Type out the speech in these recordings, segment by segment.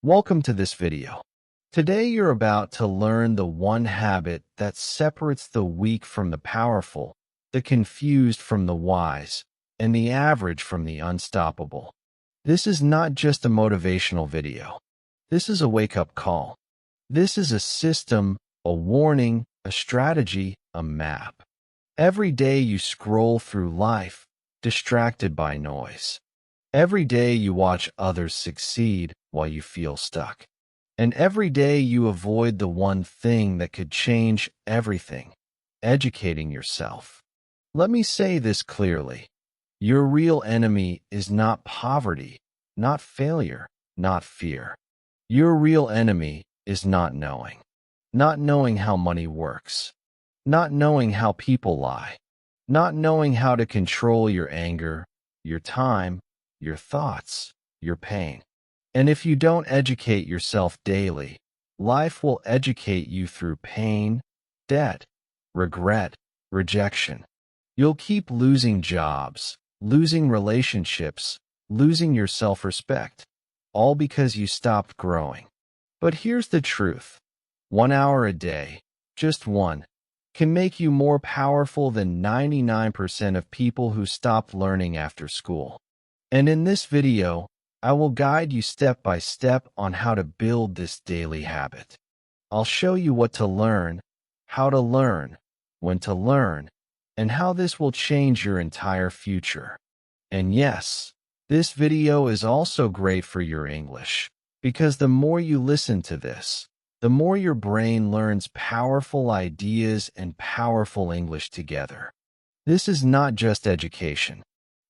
Welcome to this video. Today you're about to learn the one habit that separates the weak from the powerful, the confused from the wise, and the average from the unstoppable. This is not just a motivational video. This is a wake-up call. This is a system, a warning, a strategy, a map. Every day you scroll through life, distracted by noise. Every day you watch others succeed while you feel stuck. And every day you avoid the one thing that could change everything, educating yourself. Let me say this clearly. Your real enemy is not poverty, not failure, not fear. Your real enemy is not knowing how money works, not knowing how people lie, not knowing how to control your anger, your time, your thoughts, your pain. And if you don't educate yourself daily, life will educate you through pain, debt, regret, rejection. You'll keep losing jobs, losing relationships, losing your self-respect, all because you stopped growing. But here's the truth. 1 hour a day, just one, can make you more powerful than 99% of people who stopped learning after school. And in this video, I will guide you step by step on how to build this daily habit. I'll show you what to learn, how to learn, when to learn, and how this will change your entire future. And yes, this video is also great for your English, because the more you listen to this, the more your brain learns powerful ideas and powerful English together. This is not just education.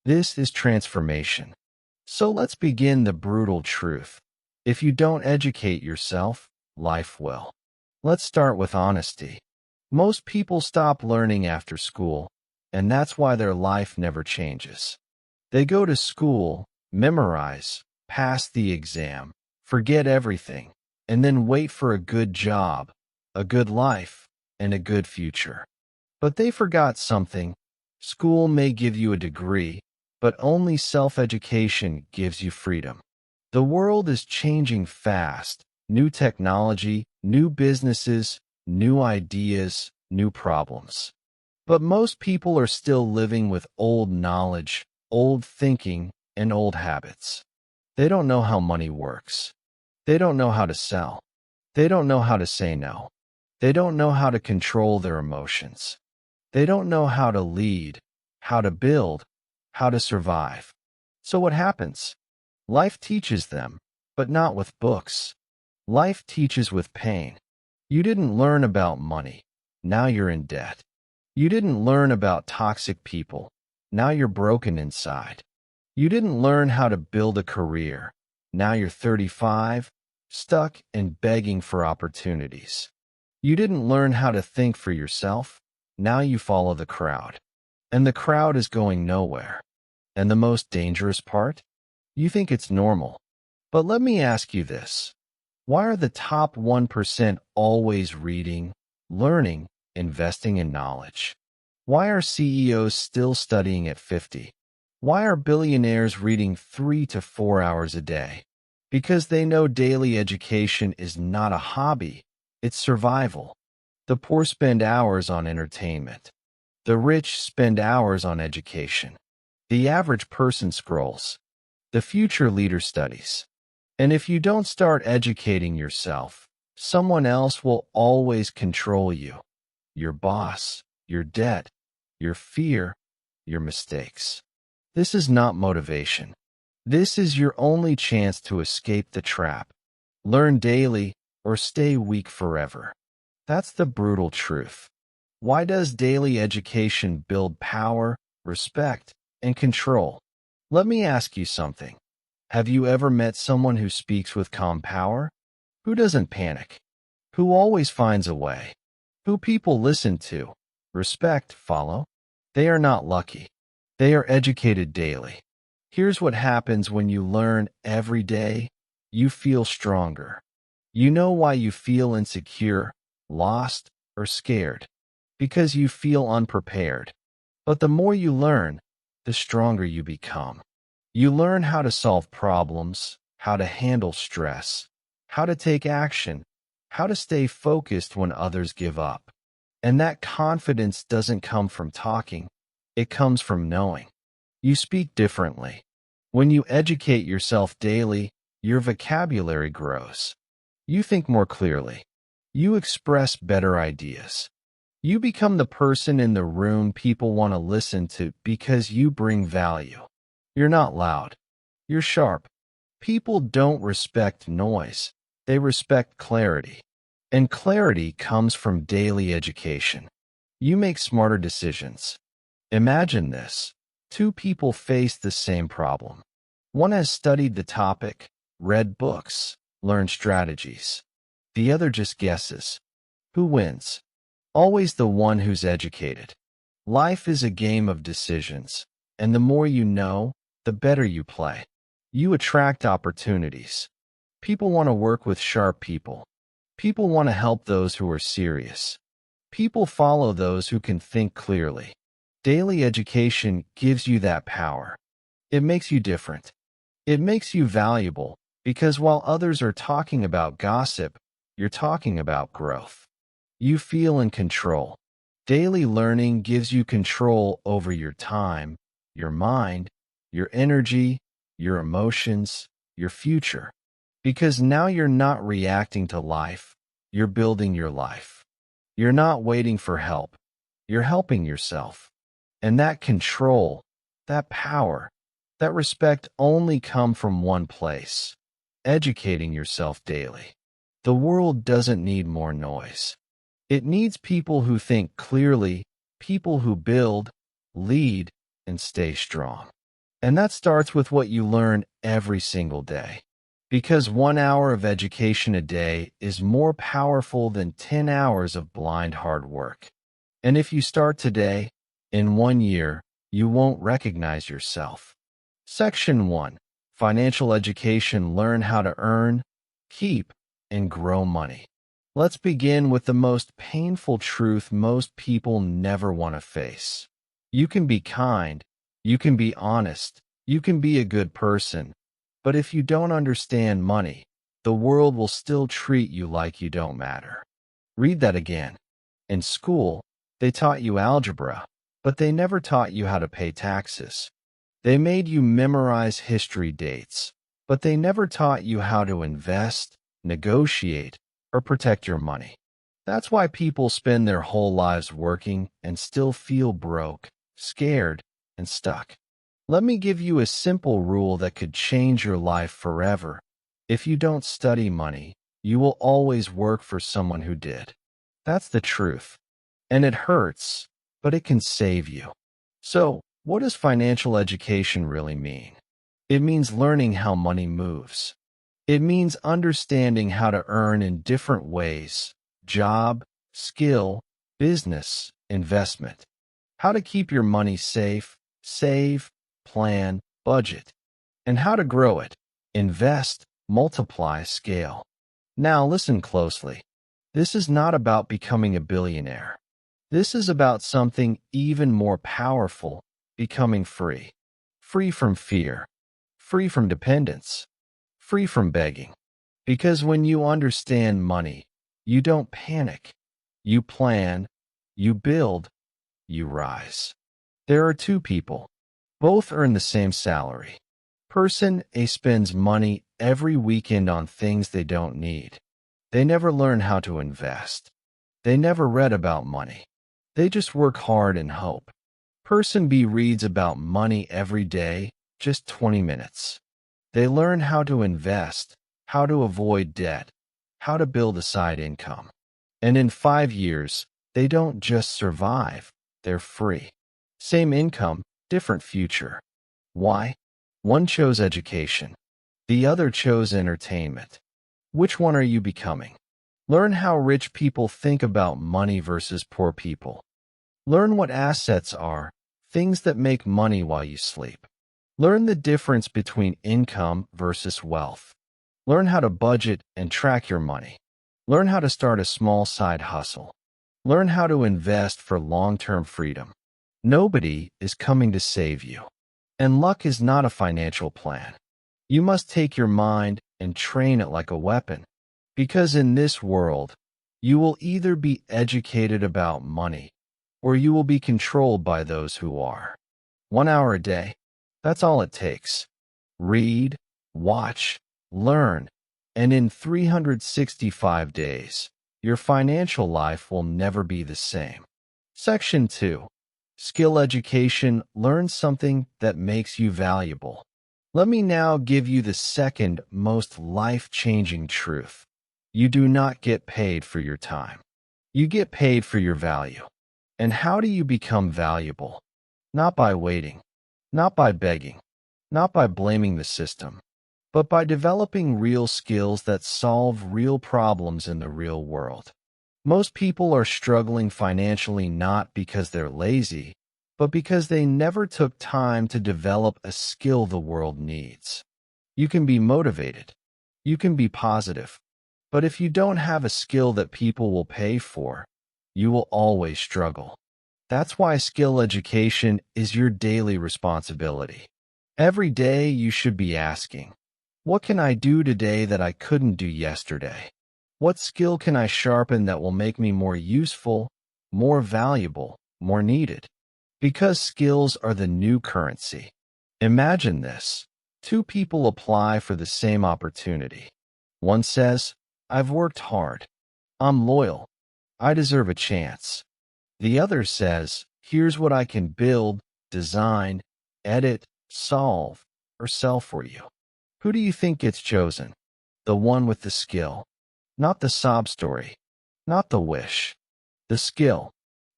This is transformation. So let's begin the brutal truth. If you don't educate yourself, life will. Let's start with honesty. Most people stop learning after school, and that's why their life never changes. They go to school, memorize, pass the exam, forget everything, and then wait for a good job, a good life, and a good future. But they forgot something. School may give you a degree, but only self-education gives you freedom. The world is changing fast. New technology, new businesses, new ideas, new problems. But most people are still living with old knowledge, old thinking, and old habits. They don't know how money works. They don't know how to sell. They don't know how to say no. They don't know how to control their emotions. They don't know how to lead, how to build, how to survive. So what happens? Life teaches them, but not with books. Life teaches with pain. You didn't learn about money. Now you're in debt. You didn't learn about toxic people. Now you're broken inside. You didn't learn how to build a career. Now you're 35, stuck and begging for opportunities. You didn't learn how to think for yourself. Now you follow the crowd. And the crowd is going nowhere. And the most dangerous part? You think it's normal. But let me ask you this. Why are the top 1% always reading, learning, investing in knowledge? Why are CEOs still studying at 50? Why are billionaires reading 3 to 4 hours a day? Because they know daily education is not a hobby, it's survival. The poor spend hours on entertainment. The rich spend hours on education. The average person scrolls. The future leader studies. And if you don't start educating yourself, someone else will always control you. Your boss, your debt, your fear, your mistakes. This is not motivation. This is your only chance to escape the trap. Learn daily or stay weak forever. That's the brutal truth. Why does daily education build power, respect, and control? Let me ask you something. Have you ever met someone who speaks with calm power? Who doesn't panic? Who always finds a way? Who people listen to, respect, follow? They are not lucky. They are educated daily. Here's what happens when you learn every day. You feel stronger. You know why you feel insecure, lost, or scared. Because you feel unprepared. But the more you learn, the stronger you become. You learn how to solve problems, how to handle stress, how to take action, how to stay focused when others give up. And that confidence doesn't come from talking. It comes from knowing. You speak differently. When you educate yourself daily, your vocabulary grows. You think more clearly. You express better ideas. You become the person in the room people want to listen to because you bring value. You're not loud. You're sharp. People don't respect noise. They respect clarity. And clarity comes from daily education. You make smarter decisions. Imagine this. Two people face the same problem. One has studied the topic, read books, learned strategies. The other just guesses. Who wins? Always the one who's educated. Life is a game of decisions, and the more you know, the better you play. You attract opportunities. People want to work with sharp people. People want to help those who are serious. People follow those who can think clearly. Daily education gives you that power. It makes you different. It makes you valuable, because while others are talking about gossip, you're talking about growth. You feel in control. Daily learning gives you control over your time, your mind, your energy, your emotions, your future. Because now you're not reacting to life, you're building your life. You're not waiting for help, you're helping yourself. And that control, that power, that respect only come from one place: educating yourself daily. The world doesn't need more noise. It needs people who think clearly, people who build, lead, and stay strong. And that starts with what you learn every single day. Because 1 hour of education a day is more powerful than 10 hours of blind hard work. And if you start today, in 1 year, you won't recognize yourself. Section 1. Financial education. Learn how to earn, keep, and grow money. Let's begin with the most painful truth most people never want to face. You can be kind, you can be honest, you can be a good person, but if you don't understand money, the world will still treat you like you don't matter. Read that again. In school, they taught you algebra, but they never taught you how to pay taxes. They made you memorize history dates, but they never taught you how to invest, negotiate, or protect your money. That's why people spend their whole lives working and still feel broke, scared, and stuck. Let me give you a simple rule that could change your life forever. If you don't study money, you will always work for someone who did. That's the truth. And it hurts, but it can save you. So, what does financial education really mean? It means learning how money moves. It means understanding how to earn in different ways: job, skill, business, investment. How to keep your money safe, save, plan, budget. And how to grow it: invest, multiply, scale. Now listen closely. This is not about becoming a billionaire. This is about something even more powerful: becoming free. Free from fear. Free from dependence. Free from begging. Because when you understand money, you don't panic. You plan, you build, you rise. There are two people. Both earn the same salary. Person A spends money every weekend on things they don't need. They never learn how to invest. They never read about money. They just work hard and hope. Person B reads about money every day, just 20 minutes. They learn how to invest, how to avoid debt, how to build a side income. And in 5 years, they don't just survive, they're free. Same income, different future. Why? One chose education. The other chose entertainment. Which one are you becoming? Learn how rich people think about money versus poor people. Learn what assets are, things that make money while you sleep. Learn the difference between income versus wealth. Learn how to budget and track your money. Learn how to start a small side hustle. Learn how to invest for long-term freedom. Nobody is coming to save you. And luck is not a financial plan. You must take your mind and train it like a weapon. Because in this world, you will either be educated about money or you will be controlled by those who are. 1 hour a day, that's all it takes. Read, watch, learn, and in 365 days, your financial life will never be the same. Section 2. Skill education. Learn something that makes you valuable. Let me now give you the second most life-changing truth. You do not get paid for your time. You get paid for your value. And how do you become valuable? Not by waiting, not by begging, not by blaming the system, but by developing real skills that solve real problems in the real world. Most people are struggling financially not because they're lazy, but because they never took time to develop a skill the world needs. You can be motivated, you can be positive, but if you don't have a skill that people will pay for, you will always struggle. That's why skill education is your daily responsibility. Every day you should be asking, what can I do today that I couldn't do yesterday? What skill can I sharpen that will make me more useful, more valuable, more needed? Because skills are the new currency. Imagine this. Two people apply for the same opportunity. One says, I've worked hard. I'm loyal. I deserve a chance. The other says, here's what I can build, design, edit, solve, or sell for you. Who do you think gets chosen? The one with the skill. Not the sob story. Not the wish. The skill.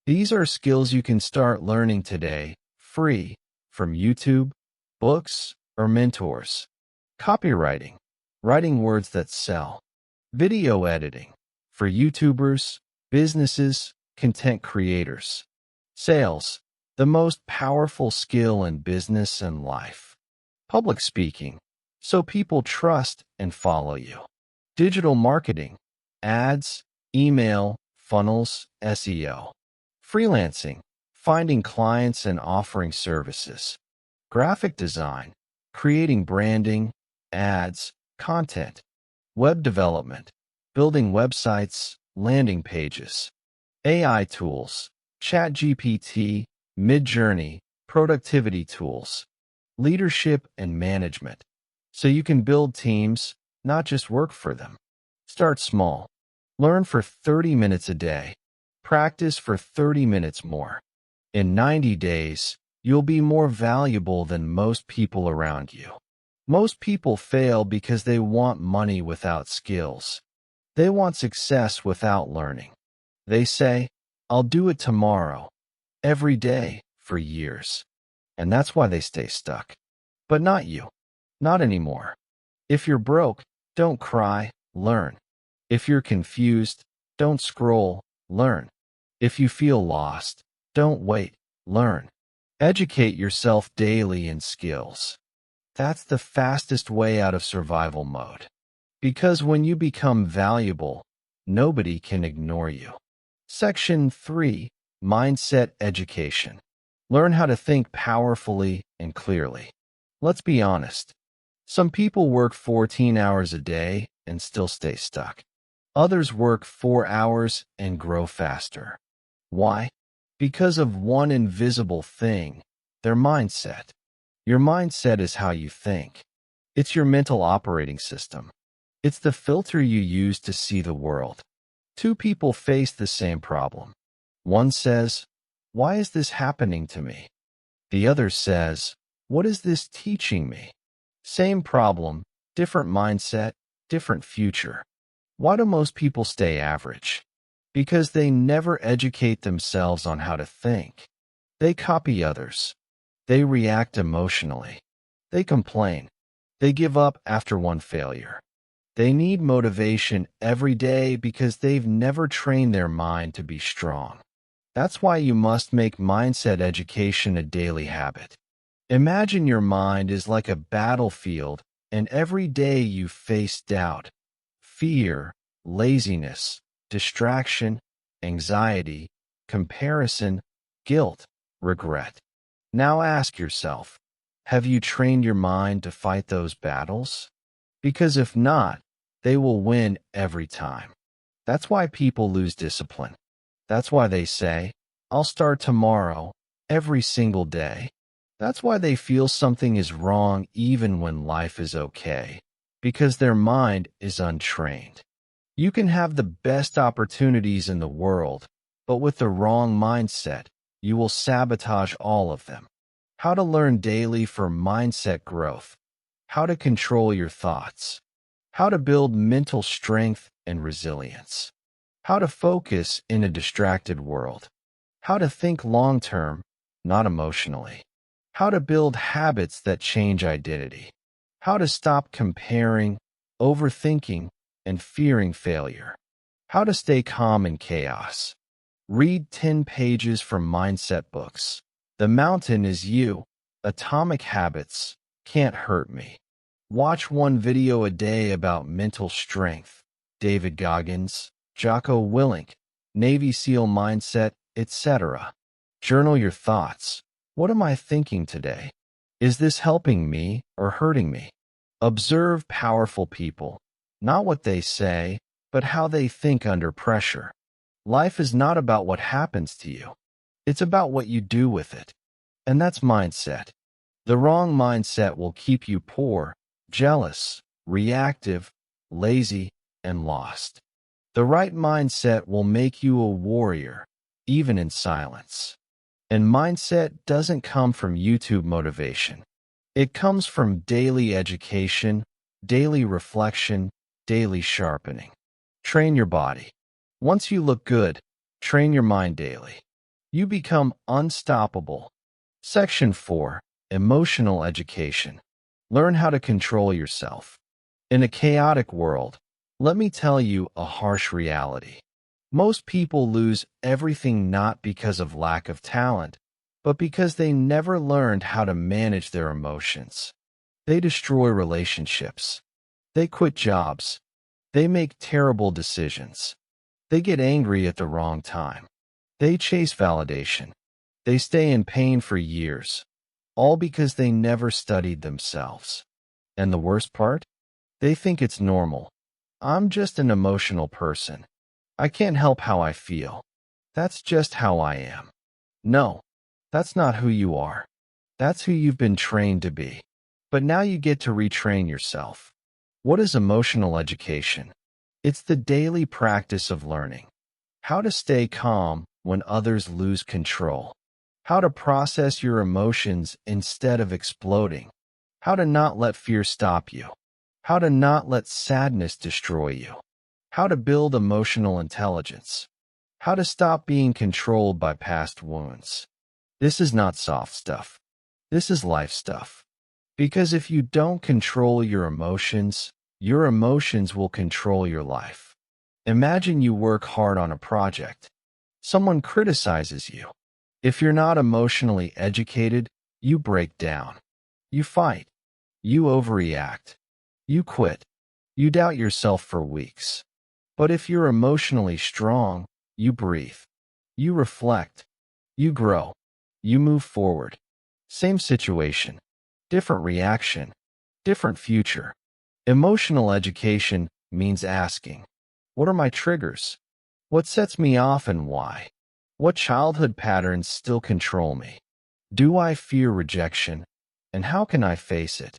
These are skills you can start learning today, free, from YouTube, books, or mentors. Copywriting. Writing words that sell. Video editing. For YouTubers, businesses, content creators. Sales, the most powerful skill in business and life. Public speaking, so people trust and follow you. Digital marketing, ads, email, funnels, SEO. Freelancing, finding clients and offering services. Graphic design, creating branding, ads, content. Web development, building websites, landing pages. AI tools, ChatGPT, Midjourney, productivity tools, leadership and management, so you can build teams, not just work for them. Start small. Learn for 30 minutes a day. Practice for 30 minutes more. In 90 days, you'll be more valuable than most people around you. Most people fail because they want money without skills. They want success without learning. They say, I'll do it tomorrow, every day, for years. And that's why they stay stuck. But not you. Not anymore. If you're broke, don't cry, learn. If you're confused, don't scroll, learn. If you feel lost, don't wait, learn. Educate yourself daily in skills. That's the fastest way out of survival mode. Because when you become valuable, nobody can ignore you. Section 3. Mindset Education. Learn how to think powerfully and clearly. Let's be honest. Some people work 14 hours a day and still stay stuck. Others work 4 hours and grow faster. Why? Because of one invisible thing, their mindset. Your mindset is how you think. It's your mental operating system. It's the filter you use to see the world. Two people face the same problem. One says, why is this happening to me? The other says, what is this teaching me? Same problem, different mindset, different future. Why do most people stay average? Because they never educate themselves on how to think. They copy others. They react emotionally. They complain. They give up after one failure. They need motivation every day because they've never trained their mind to be strong. That's why you must make mindset education a daily habit. Imagine your mind is like a battlefield, and every day you face doubt, fear, laziness, distraction, anxiety, comparison, guilt, regret. Now ask yourself, have you trained your mind to fight those battles? Because if not, they will win every time. That's why people lose discipline. That's why they say, I'll start tomorrow, every single day. That's why they feel something is wrong even when life is okay, because their mind is untrained. You can have the best opportunities in the world, but with the wrong mindset, you will sabotage all of them. How to learn daily for mindset growth. How to control your thoughts. How to build mental strength and resilience. How to focus in a distracted world. How to think long-term, not emotionally. How to build habits that change identity. How to stop comparing, overthinking, and fearing failure. How to stay calm in chaos. Read 10 pages from mindset books. The Mountain is You. Atomic Habits. Can't Hurt Me. Watch one video a day about mental strength. David Goggins, Jocko Willink, Navy SEAL mindset, etc. Journal your thoughts. What am I thinking today? Is this helping me or hurting me? Observe powerful people, not what they say, but how they think under pressure. Life is not about what happens to you. It's about what you do with it. And that's mindset. The wrong mindset will keep you poor, jealous, reactive, lazy, and lost. The right mindset will make you a warrior, even in silence. And mindset doesn't come from YouTube motivation. It comes from daily education, daily reflection, daily sharpening. Train your body. Once you look good, train your mind daily. You become unstoppable. Section 4. Emotional Education. Learn how to control yourself. In a chaotic world, let me tell you a harsh reality. Most people lose everything not because of lack of talent, but because they never learned how to manage their emotions. They destroy relationships. They quit jobs. They make terrible decisions. They get angry at the wrong time. They chase validation. They stay in pain for years, all because they never studied themselves. And the worst part? They think it's normal. I'm just an emotional person. I can't help how I feel. That's just how I am. No, that's not who you are. That's who you've been trained to be. But now you get to retrain yourself. What is emotional education? It's the daily practice of learning. How to stay calm when others lose control. How to process your emotions instead of exploding. How to not let fear stop you. How to not let sadness destroy you. How to build emotional intelligence. How to stop being controlled by past wounds. This is not soft stuff. This is life stuff. Because if you don't control your emotions will control your life. Imagine you work hard on a project. Someone criticizes you. If you're not emotionally educated, you break down. You fight. You overreact. You quit. You doubt yourself for weeks. But if you're emotionally strong, you breathe. You reflect. You grow. You move forward. Same situation. Different reaction. Different future. Emotional education means asking, what are my triggers? What sets me off and why? What childhood patterns still control me? Do I fear rejection? And how can I face it?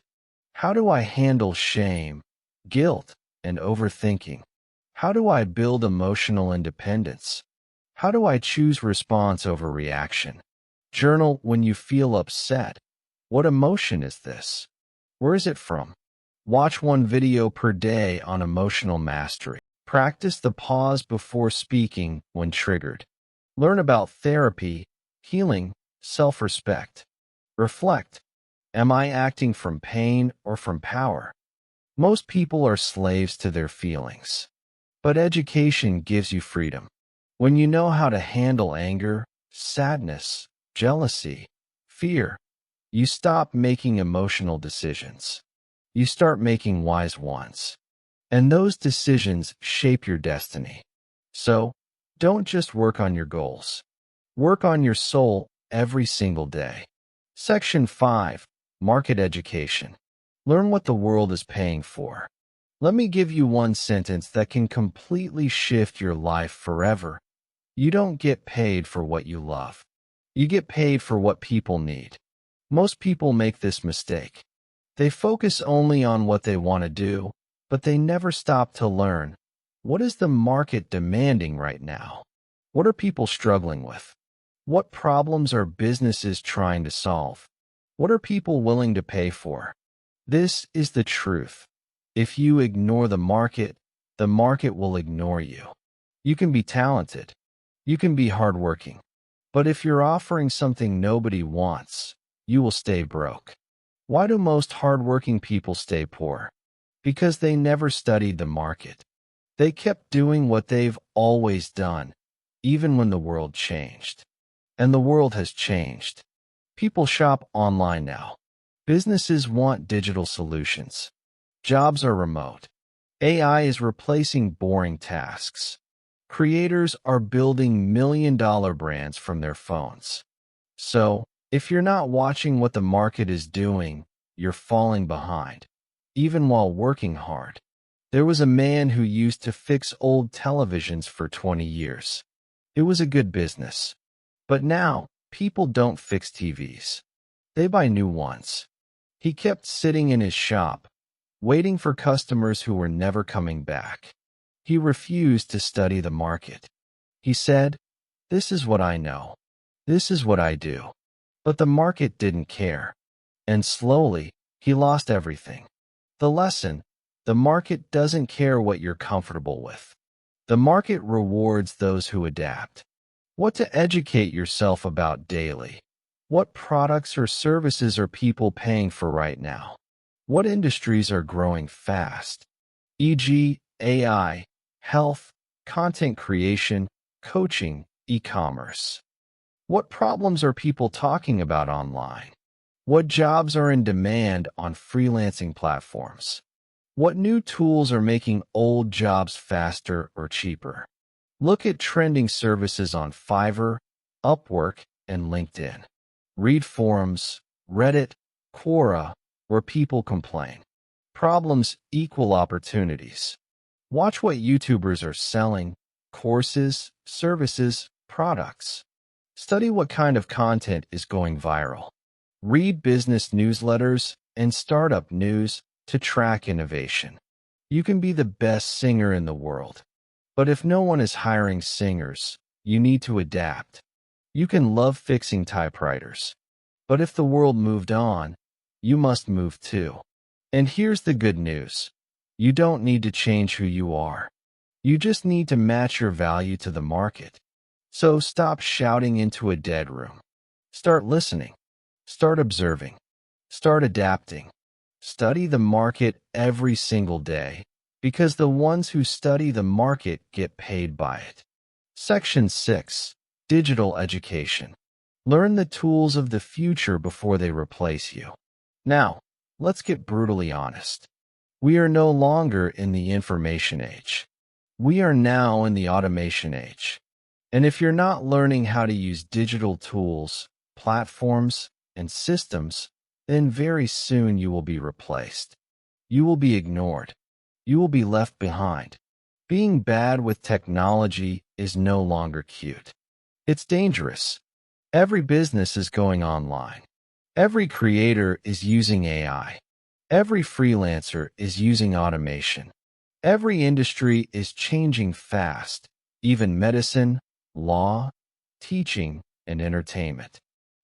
How do I handle shame, guilt, and overthinking? How do I build emotional independence? How do I choose response over reaction? Journal when you feel upset. What emotion is this? Where is it from? Watch one video per day on emotional mastery. Practice the pause before speaking when triggered. Learn about therapy, healing, self-respect. Reflect. Am I acting from pain or from power? Most people are slaves to their feelings. But education gives you freedom. When you know how to handle anger, sadness, jealousy, fear, you stop making emotional decisions. You start making wise ones. And those decisions shape your destiny. So, don't just work on your goals. Work on your soul every single day. Section 5. Market Education. Learn what the world is paying for. Let me give you one sentence that can completely shift your life forever. You don't get paid for what you love. You get paid for what people need. Most people make this mistake. They focus only on what they want to do, but they never stop to learn. What is the market demanding right now? What are people struggling with? What problems are businesses trying to solve? What are people willing to pay for? This is the truth. If you ignore the market will ignore you. You can be talented. You can be hardworking. But if you're offering something nobody wants, you will stay broke. Why do most hardworking people stay poor? Because they never studied the market. They kept doing what they've always done, even when the world changed. And the world has changed. People shop online now. Businesses want digital solutions. Jobs are remote. AI is replacing boring tasks. Creators are building million-dollar brands from their phones. So, if you're not watching what the market is doing, you're falling behind, even while working hard. There was a man who used to fix old televisions for 20 years. It was a good business. But now, people don't fix TVs. They buy new ones. He kept sitting in his shop, waiting for customers who were never coming back. He refused to study the market. He said, "This is what I know. This is what I do." But the market didn't care. And slowly, he lost everything. The lesson: the market doesn't care what you're comfortable with. The market rewards those who adapt. What to educate yourself about daily? What products or services are people paying for right now? What industries are growing fast? E.g., AI, health, content creation, coaching, e-commerce. What problems are people talking about online? What jobs are in demand on freelancing platforms? What new tools are making old jobs faster or cheaper? Look at trending services on Fiverr, Upwork, and LinkedIn. Read forums, Reddit, Quora, where people complain. Problems equal opportunities. Watch what YouTubers are selling: courses, services, products. Study what kind of content is going viral. Read business newsletters and startup news to track innovation. You can be the best singer in the world, but if no one is hiring singers, you need to adapt. You can love fixing typewriters, but if the world moved on, you must move too. And here's the good news. You don't need to change who you are. You just need to match your value to the market. So stop shouting into a dead room. Start listening. Start observing. Start adapting. Study the market every single day, because the ones who study the market get paid by it. Section 6. Digital Education. Learn the tools of the future before they replace you. Now, let's get brutally honest. We are no longer in the information age. We are now in the automation age. And if you're not learning how to use digital tools, platforms, and systems, then very soon you will be replaced. You will be ignored. You will be left behind. Being bad with technology is no longer cute. It's dangerous. Every business is going online. Every creator is using AI. Every freelancer is using automation. Every industry is changing fast, even medicine, law, teaching, and entertainment.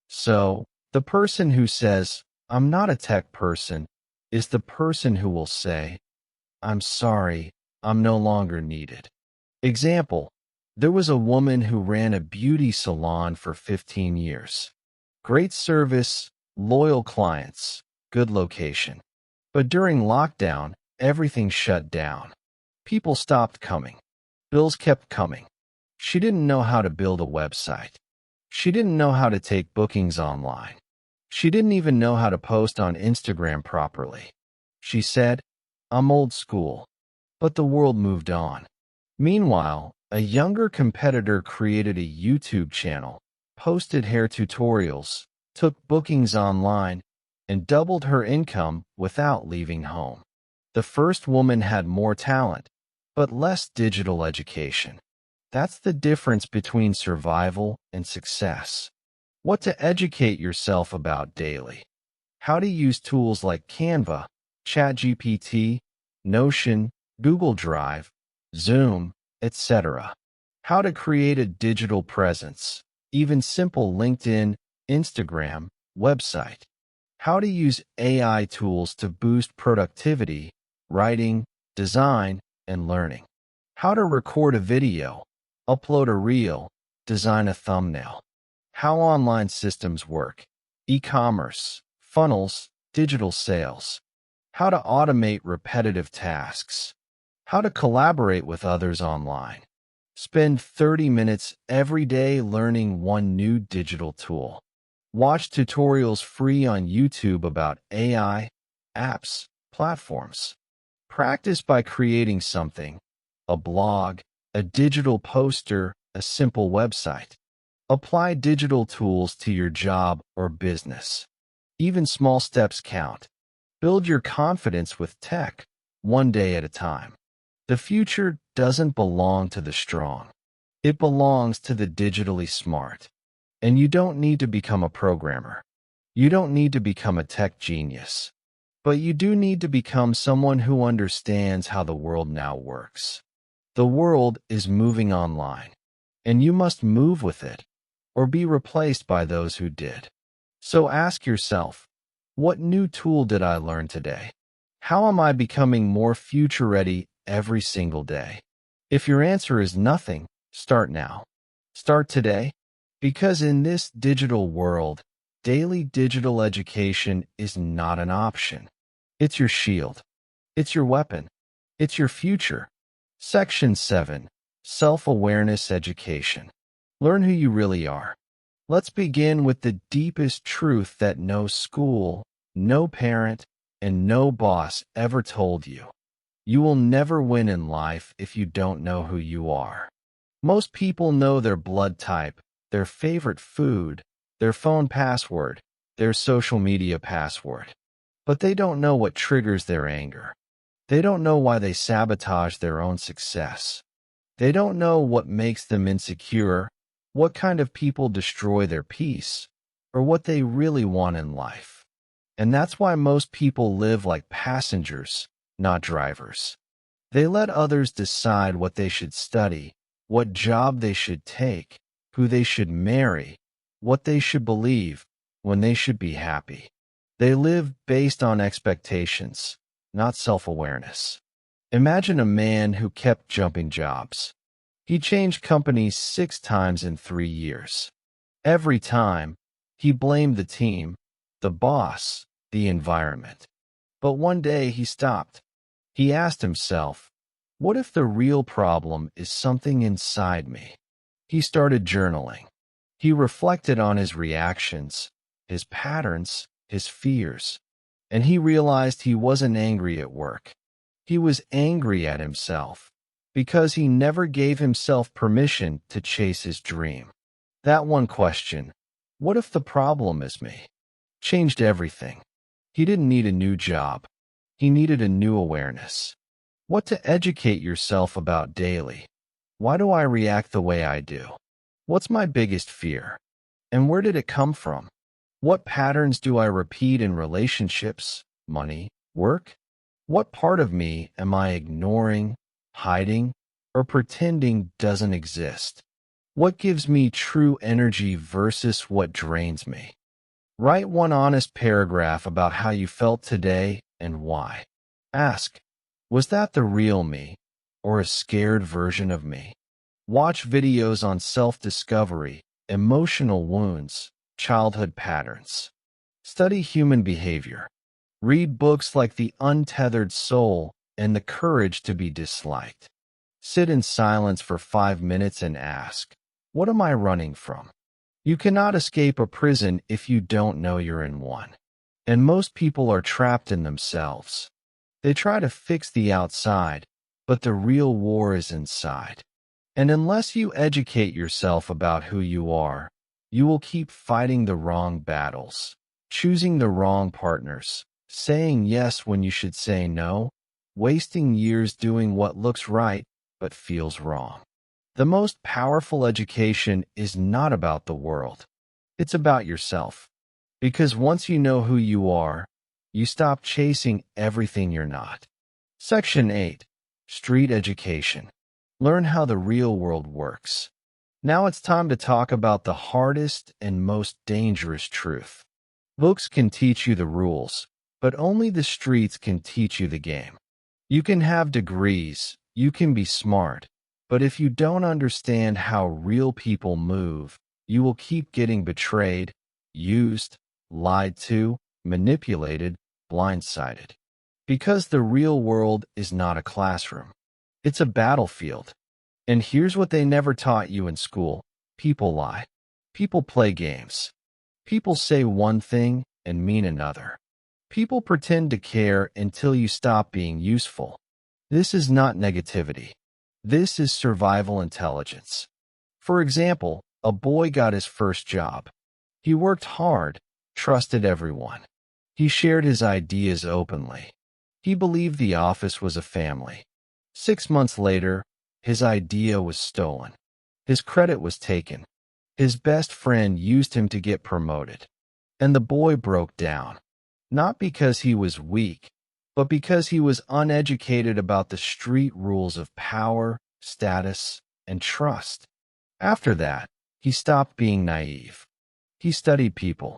So, the person who says, "I'm not a tech person," is the person who will say, "I'm sorry, I'm no longer needed." Example: there was a woman who ran a beauty salon for 15 years. Great service, loyal clients, good location. But during lockdown, everything shut down. People stopped coming. Bills kept coming. She didn't know how to build a website. She didn't know how to take bookings online. She didn't even know how to post on Instagram properly. She said, "I'm old school." But the world moved on. Meanwhile, a younger competitor created a YouTube channel, posted hair tutorials, took bookings online, and doubled her income without leaving home. The first woman had more talent, but less digital education. That's the difference between survival and success. What to educate yourself about daily. How to use tools like Canva, ChatGPT, Notion, Google Drive, Zoom, etc. How to create a digital presence, even simple LinkedIn, Instagram, website. How to use AI tools to boost productivity, writing, design, and learning. How to record a video, upload a reel, design a thumbnail. How online systems work, e-commerce, funnels, digital sales. How to automate repetitive tasks. How to collaborate with others online. Spend 30 minutes every day learning one new digital tool. Watch tutorials free on YouTube about AI, apps, platforms. Practice by creating something, a blog, a digital poster, a simple website. Apply digital tools to your job or business. Even small steps count. Build your confidence with tech, one day at a time. The future doesn't belong to the strong. It belongs to the digitally smart. And you don't need to become a programmer. You don't need to become a tech genius. But you do need to become someone who understands how the world now works. The world is moving online, and you must move with it, or be replaced by those who did. So ask yourself, what new tool did I learn today? How am I becoming more future-ready every single day? If your answer is nothing, start now. Start today, because in this digital world, daily digital education is not an option. It's your shield. It's your weapon. It's your future. Section 7. Self-Awareness Education. Learn who you really are. Let's begin with the deepest truth that no school, no parent, and no boss ever told you. You will never win in life if you don't know who you are. Most people know their blood type, their favorite food, their phone password, their social media password. But they don't know what triggers their anger. They don't know why they sabotage their own success. They don't know what makes them insecure, what kind of people destroy their peace, or what they really want in life. And that's why most people live like passengers, not drivers. They let others decide what they should study, what job they should take, who they should marry, what they should believe, when they should be happy. They live based on expectations, not self-awareness. Imagine a man who kept jumping jobs. He changed companies 6 times in 3 years. Every time, he blamed the team, the boss, the environment. But one day he stopped. He asked himself, what if the real problem is something inside me? He started journaling. He reflected on his reactions, his patterns, his fears, and he realized he wasn't angry at work. He was angry at himself because he never gave himself permission to chase his dream. That one question, what if the problem is me, changed everything. He didn't need a new job. He needed a new awareness. What to educate yourself about daily. Why do I react the way I do? What's my biggest fear? And where did it come from? What patterns do I repeat in relationships, money, work? What part of me am I ignoring, hiding, or pretending doesn't exist? What gives me true energy versus what drains me? Write one honest paragraph about how you felt today and why. Ask, was that the real me or a scared version of me? Watch videos on self-discovery, emotional wounds, childhood patterns. Study human behavior. Read books like The Untethered Soul and The Courage to be Disliked. Sit in silence for 5 minutes and ask, what am I running from? You cannot escape a prison if you don't know you're in one. And most people are trapped in themselves. They try to fix the outside, but the real war is inside. And unless you educate yourself about who you are, you will keep fighting the wrong battles, choosing the wrong partners, saying yes when you should say no, wasting years doing what looks right but feels wrong. The most powerful education is not about the world. It's about yourself. Because once you know who you are, you stop chasing everything you're not. Section 8. Street Education. Learn how the real world works. Now it's time to talk about the hardest and most dangerous truth. Books can teach you the rules, but only the streets can teach you the game. You can have degrees, you can be smart, but if you don't understand how real people move, you will keep getting betrayed, used, lied to, manipulated, blindsided. Because the real world is not a classroom. It's a battlefield. And here's what they never taught you in school. People lie. People play games. People say one thing and mean another. People pretend to care until you stop being useful. This is not negativity. This is survival intelligence. For example, a boy got his first job. He worked hard, trusted everyone. He shared his ideas openly. He believed the office was a family. 6 months later, his idea was stolen. His credit was taken. His best friend used him to get promoted. And the boy broke down. Not because he was weak, but because he was uneducated about the street rules of power, status, and trust. After that, he stopped being naive. He studied people.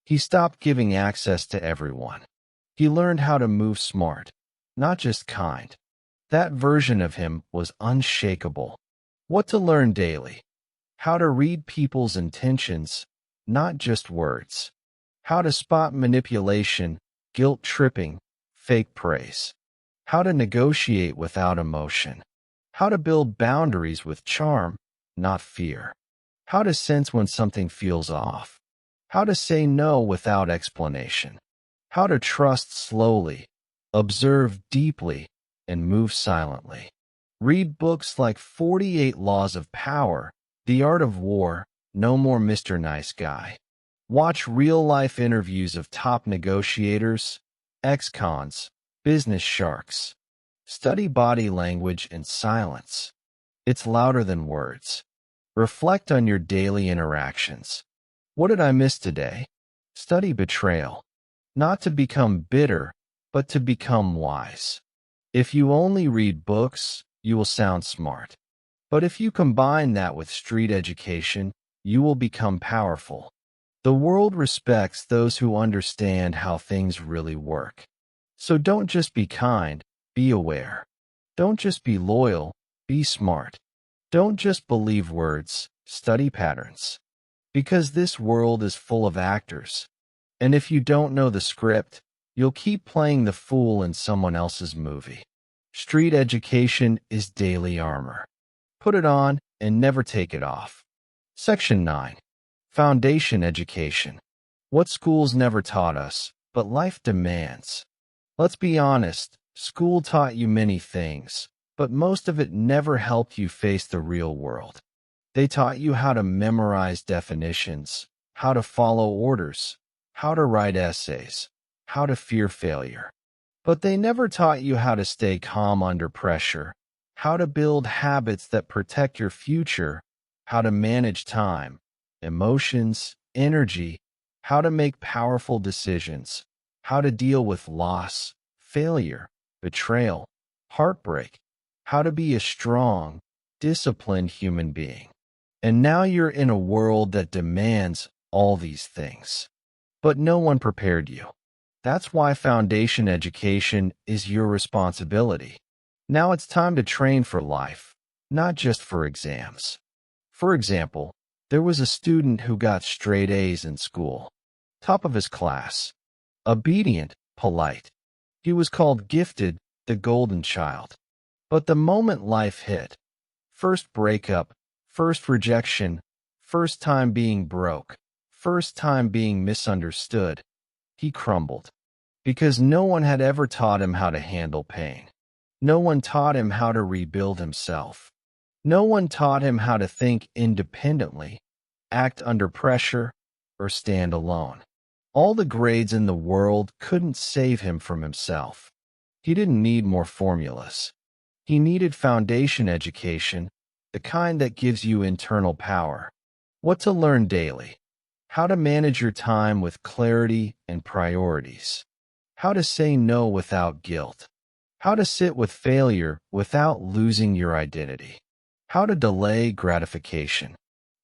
He stopped giving access to everyone. He learned how to move smart, not just kind. That version of him was unshakable. What to learn daily. How to read people's intentions, not just words. How to spot manipulation, guilt-tripping, fake praise. How to negotiate without emotion. How to build boundaries with charm, not fear. How to sense when something feels off. How to say no without explanation. How to trust slowly, observe deeply, and move silently. Read books like 48 Laws of Power, The Art of War, No More Mr. Nice Guy. Watch real-life interviews of top negotiators, ex-cons, business sharks. Study body language and silence. It's louder than words. Reflect on your daily interactions. What did I miss today? Study betrayal. Not to become bitter, but to become wise. If you only read books, you will sound smart. But if you combine that with street education, you will become powerful. The world respects those who understand how things really work. So don't just be kind, be aware. Don't just be loyal, be smart. Don't just believe words, study patterns. Because this world is full of actors. And if you don't know the script, you'll keep playing the fool in someone else's movie. Street education is daily armor. Put it on and never take it off. Section 9. Foundation Education. What schools never taught us, but life demands. Let's be honest, school taught you many things, but most of it never helped you face the real world. They taught you how to memorize definitions, how to follow orders, how to write essays, how to fear failure. But they never taught you how to stay calm under pressure, how to build habits that protect your future, how to manage time, emotions, energy, how to make powerful decisions, how to deal with loss, failure, betrayal, heartbreak, how to be a strong, disciplined human being. And now you're in a world that demands all these things. But no one prepared you. That's why foundation education is your responsibility. Now it's time to train for life, not just for exams. For example, there was a student who got straight A's in school, top of his class, obedient, polite. He was called gifted, the golden child. But the moment life hit, first breakup, first rejection, first time being broke, first time being misunderstood, he crumbled. Because no one had ever taught him how to handle pain. No one taught him how to rebuild himself. No one taught him how to think independently, act under pressure, or stand alone. All the grades in the world couldn't save him from himself. He didn't need more formulas. He needed foundation education, the kind that gives you internal power. What to learn daily. How to manage your time with clarity and priorities. How to say no without guilt. How to sit with failure without losing your identity. How to delay gratification.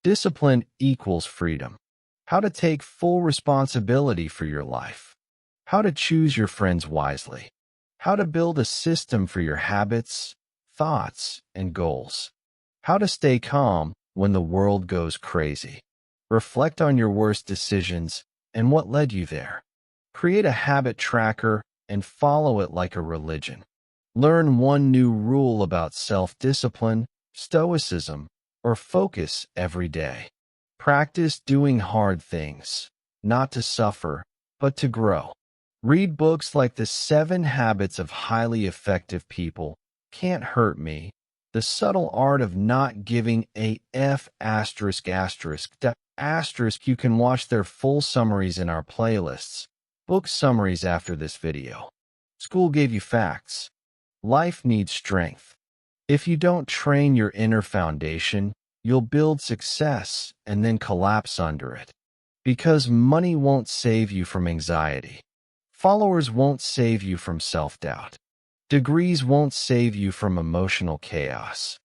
Discipline equals freedom. How to take full responsibility for your life. How to choose your friends wisely. How to build a system for your habits, thoughts, and goals. How to stay calm when the world goes crazy. Reflect on your worst decisions and what led you there. Create a habit tracker and follow it like a religion. Learn one new rule about self-discipline, stoicism, or focus every day. Practice doing hard things, not to suffer, but to grow. Read books like The 7 Habits of Highly Effective People, Can't Hurt Me, The Subtle Art of Not Giving a F******. You can watch their full summaries in our playlists. Book summaries after this video. School gave you facts. Life needs strength. If you don't train your inner foundation, you'll build success and then collapse under it. Because money won't save you from anxiety. Followers won't save you from self-doubt. Degrees won't save you from emotional chaos.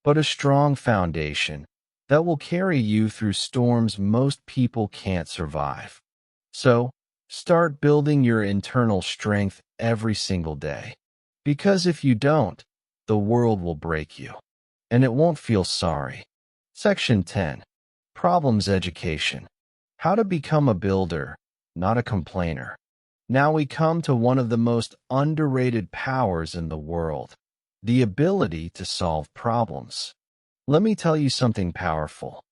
But a strong foundation that will carry you through storms most people can't survive. So, start building your internal strength every single day. Because if you don't, the world will break you. And it won't feel sorry. Section 10. Problems Education. How to become a builder, not a complainer. Now we come to one of the most underrated powers in the world. The ability to solve problems. Let me tell you something powerful.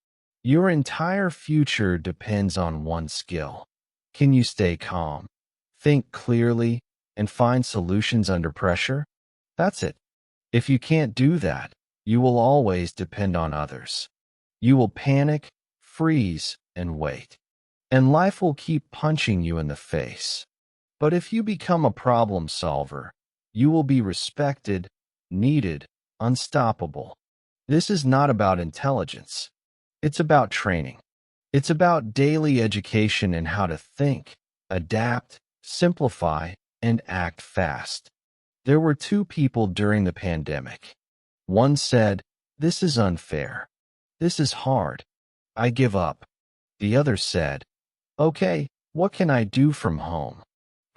Your entire future depends on one skill. Can you stay calm, think clearly, and find solutions under pressure? That's it. If you can't do that, you will always depend on others. You will panic, freeze, and wait. And life will keep punching you in the face. But if you become a problem solver, you will be respected, needed, unstoppable. This is not about intelligence. It's about training. It's about daily education in how to think, adapt, simplify, and act fast. There were 2 people during the pandemic. One said, "This is unfair. This is hard. I give up." The other said, "Okay, what can I do from home?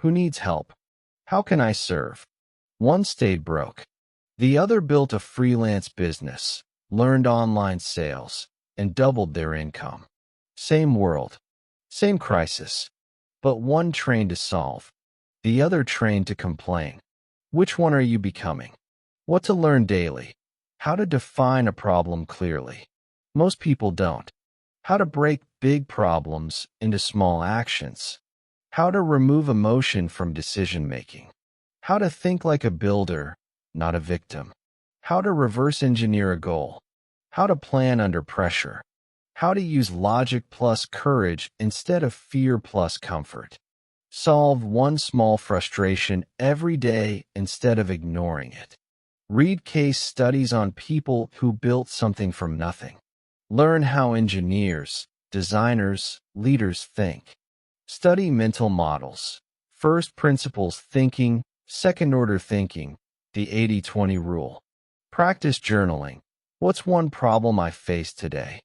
Who needs help? How can I serve?" One stayed broke. The other built a freelance business, learned online sales, and doubled their income. Same world, same crisis, but one trained to solve, the other trained to complain. Which one are you becoming? What to learn daily? How to define a problem clearly. Most people don't. How to break big problems into small actions. How to remove emotion from decision-making. How to think like a builder, not a victim. How to reverse engineer a goal. How to plan under pressure. How to use logic plus courage instead of fear plus comfort. Solve one small frustration every day instead of ignoring it. Read case studies on people who built something from nothing. Learn how engineers, designers, leaders think. Study mental models. First principles thinking, second-order thinking, the 80-20 rule. Practice journaling. What's one problem I faced today?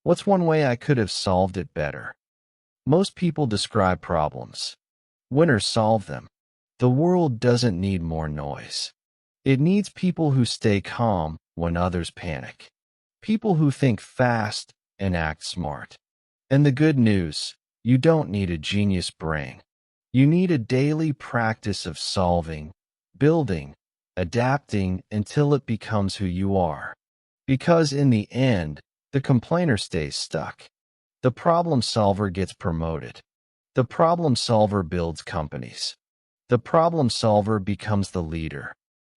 What's one way I could have solved it better? Most people describe problems. Winners solve them. The world doesn't need more noise. It needs people who stay calm when others panic. People who think fast and act smart. And the good news, you don't need a genius brain. You need a daily practice of solving, building, adapting until it becomes who you are. Because in the end, the complainer stays stuck. The problem solver gets promoted. The problem solver builds companies. The problem solver becomes the leader.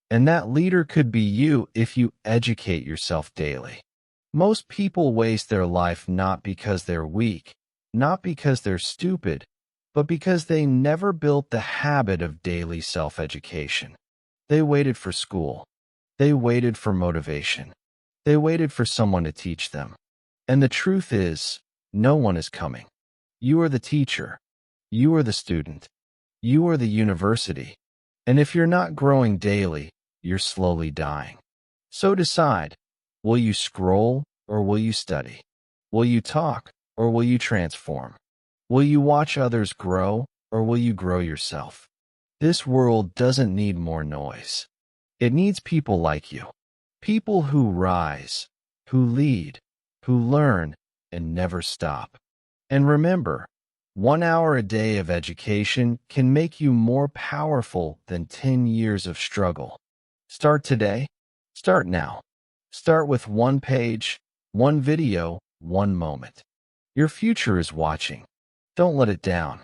And that leader could be you if you educate yourself daily. Most people waste their life not because they're weak, not because they're stupid, but because they never built the habit of daily self-education. They waited for school. They waited for motivation. They waited for someone to teach them. And the truth is, no one is coming. You are the teacher. You are the student. You are the university. And if you're not growing daily, you're slowly dying. So decide, will you scroll or will you study? Will you talk or will you transform? Will you watch others grow or will you grow yourself? This world doesn't need more noise. It needs people like you. People who rise, who lead, who learn, and never stop. And remember, 1 hour a day of education can make you more powerful than 10 years of struggle. Start today. Start now. Start with one page, one video, one moment. Your future is watching. Don't let it down.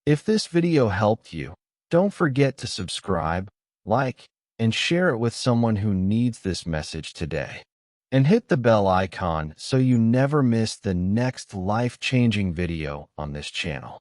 If this video helped you, don't forget to subscribe, like, and share it with someone who needs this message today. And hit the bell icon so you never miss the next life-changing video on this channel.